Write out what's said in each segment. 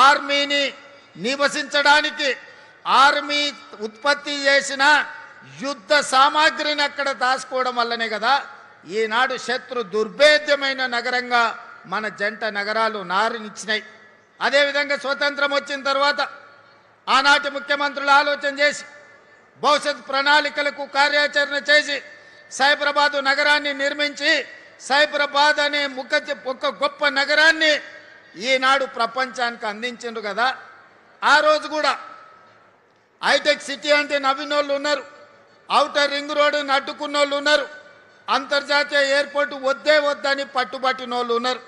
ఆర్మీని నివసించడానికి ఆర్మీ ఉత్పత్తి చేసిన యుద్ధ సామాగ్రిని అక్కడ దాచుకోవడం వల్లనే కదా ఈనాడు శత్రు దుర్భేద్యమైన నగరంగా మన జంట నగరాలు నారునిచ్చినాయి. అదేవిధంగా స్వతంత్రం వచ్చిన తర్వాత ఆనాటి ముఖ్యమంత్రులు ఆలోచన చేసి భవిష్యత్ ప్రణాళికలకు కార్యాచరణ చేసి సైబరాబాదు నగరాన్ని నిర్మించి సైబరాబాద్ అనే ఒక గొప్ప నగరాన్ని ఈనాడు ప్రపంచానికి అందించిండ్రు కదా. ఆ రోజు కూడా హైటెక్ సిటీ అంటే నవ్వినోళ్ళు ఉన్నారు, ఔటర్ రింగ్ రోడ్డుని అడ్డుకున్నోళ్ళు ఉన్నారు, అంతర్జాతీయ ఎయిర్పోర్టు వద్దే వద్దని పట్టుబట్టిన వాళ్ళు ఉన్నారు.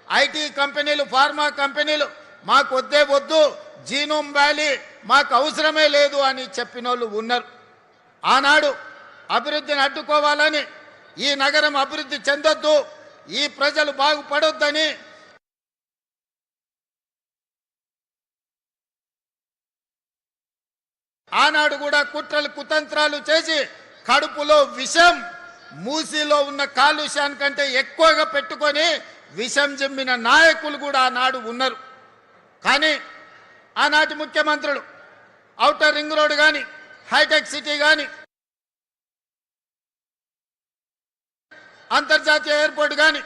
ఐటీ కంపెనీలు ఫార్మా కంపెనీలు మాకు వద్దే వద్దు, జీనోమ్ వ్యాలీ మాకు అవసరమే లేదు అని చెప్పిన వాళ్ళు ఉన్నారు. ఆనాడు అభివృద్ధిని అడ్డుకోవాలని, ఈ నగరం అభివృద్ధి చెందొద్దు, ఈ ప్రజలు బాగుపడొద్దని ఆనాడు కూడా కుట్రలు కుతంత్రాలు చేసి కడుపులో విషం, మూసిలో ఉన్న కాలుష్యానికంటే ఎక్కువగా పెట్టుకొని విషం జమ్మిన నాయకులు కూడా ఆనాడు ఉన్నారు. కానీ ఆనాటి ముఖ్యమంత్రులు ఔటర్ రింగ్ రోడ్ కానీ హైటెక్ సిటీ కానీ అంతర్జాతీయ ఎయిర్పోర్ట్ కానీ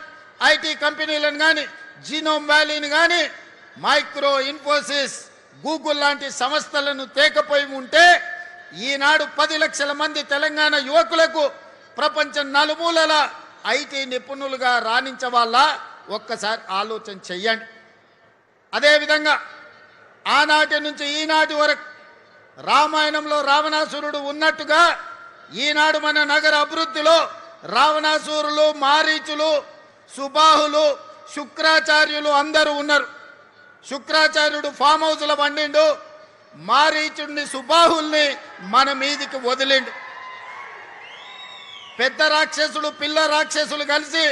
ఐటీ కంపెనీలను కానీ జీనోమ్ వ్యాలీని కానీ మైక్రో ఇన్ఫోసిస్ గూగుల్ లాంటి సంస్థలను తేకపోయి ఉంటే ఈనాడు 10 లక్షల మంది తెలంగాణ యువకులకు ప్రపంచం నలుమూలల ఐటీ నిపుణులుగా రాణించవాళ్ళ ఒక్కసారి ఆలోచన చెయ్యండి. అదేవిధంగా ఆనాటి నుంచి ఈనాటి వరకు రామాయణంలో రావణాసురుడు ఉన్నట్టుగా ఈనాడు మన నగర అభివృద్ధిలో రావణాసురులు, మారీచులు, సుబాహులు, శుక్రాచార్యులు అందరూ ఉన్నారు. శుక్రాచార్యుడు ఫామ్ హౌస్లో వండిండు, మారీచుడిని సుబాహుల్ని మన మీదికి వదిలిండు. పెద్ద రాక్షసులు పిల్ల రాక్షసులు కలిసి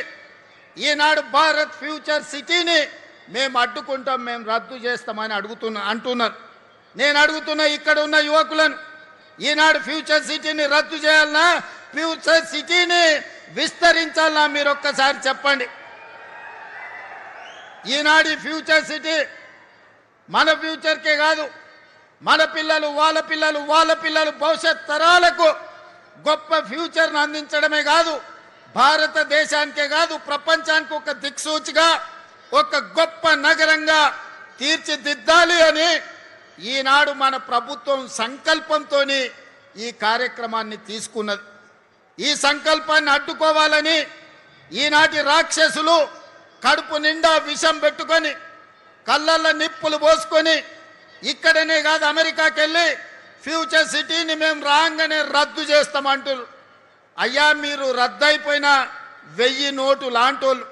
ఈనాడు భారత్ ఫ్యూచర్ సిటీని మేము అడ్డుకుంటాం, మేము రద్దు చేస్తామని అంటున్నారు. నేను అడుగుతున్నా ఇక్కడ ఉన్న యువకులను, ఈనాడు ఫ్యూచర్ సిటీని రద్దు చేయాలన్నా ఫ్యూచర్ సిటీని విస్తరించాలన్నా మీరు ఒక్కసారి చెప్పండి. ఈనాడు ఫ్యూచర్ సిటీ మన ఫ్యూచర్కే కాదు, మన పిల్లలు వాళ్ళ పిల్లలు వాళ్ళ పిల్లలు భవిష్యత్ తరాలకు గొప్ప ఫ్యూచర్ను అందించడమే కాదు, భారతదేశానికే కాదు ప్రపంచానికి ఒక దిక్సూచిగా ఒక గొప్ప నగరంగా తీర్చిదిద్దాలి అని ఈనాడు మన ప్రభుత్వం సంకల్పంతో ఈ కార్యక్రమాన్ని తీసుకున్నది. ఈ సంకల్పాన్ని అడ్డుకోవాలని ఈనాటి రాక్షసులు కడుపు నిండా విషం పెట్టుకొని కళ్ళల్లో నిప్పులు పోసుకొని ఇక్కడనే కాదు అమెరికాకి వెళ్ళి ఫ్యూచర్ సిటీని మేము రాగానే రద్దు చేస్తామంటారు. అయ్యా మీరు రద్దయిపోయిన 1000 నోటు లాంటోళ్ళు,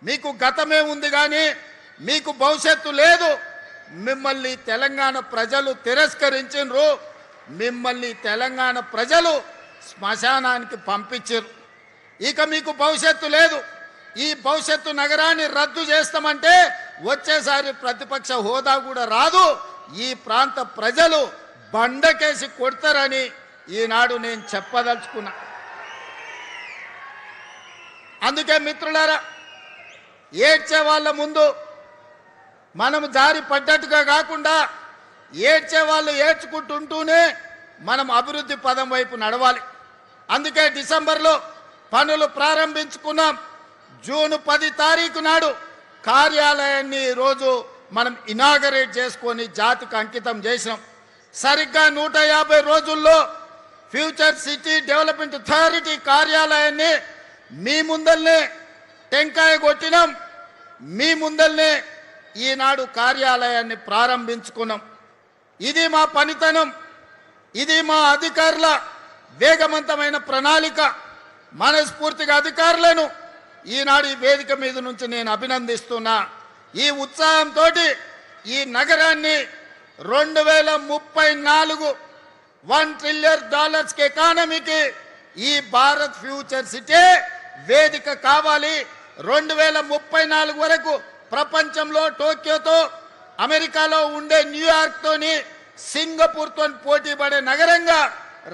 మీకు గతమే ఉంది కానీ మీకు భవిష్యత్తు లేదు. మిమ్మల్ని తెలంగాణ ప్రజలు తిరస్కరించారు, మిమ్మల్ని తెలంగాణ ప్రజలు శ్మశానానికి పంపించారు. ఇక మీకు భవిష్యత్తు లేదు. ఈ భవిష్యత్తు నగరాన్ని రద్దు చేస్తామంటే వచ్చేసారి ప్రతిపక్ష హోదా కూడా రాదు, ఈ ప్రాంత ప్రజలు బండకేసి కొడతారని ఈనాడు నేను చెప్పదలుచుకున్నా. అందుకే మిత్రులారా, ఏడ్చే వాళ్ళ ముందు మనం జారి పడ్డట్టుగా కాకుండా ఏడ్చే వాళ్ళు ఏడ్చుకుంటుంటూనే మనం అభివృద్ధి పదం వైపు నడవాలి. అందుకే డిసెంబర్లో పనులు ప్రారంభించుకున్నాం. జూన్ 10 తారీఖు నాడు కార్యాలయాన్ని రోజు మనం ఇనాగరేట్ చేసుకొని జాతికి అంకితం చేసినాం. సరిగ్గా 150 రోజుల్లో ఫ్యూచర్ సిటీ డెవలప్మెంట్ అథారిటీ కార్యాలయాన్ని మీ ముందల్నే టెంకాయ కొట్టినాం, మీ ముందల్నే ఈనాడు కార్యాలయాన్ని ప్రారంభించుకున్నాం. ఇది మా పనితనం, ఇది మా అధికారుల వేగవంతమైన ప్రణాళిక. మనస్ఫూర్తిగా అధికారులను ఈనాడు ఈ వేదిక మీద నుంచి నేను అభినందిస్తున్నా. ఈ ఉత్సాహంతో ఈ నగరాన్ని 2034 $1 ట్రిలియన్ ఎకానమీకి ఈ భారత్ ఫ్యూచర్ సిటీ వేదిక కావాలి. 2034 వరకు ప్రపంచంలో టోక్యోతో, అమెరికాలో ఉండే న్యూయార్క్తోని, సింగపూర్తో పోటీ పడే నగరంగా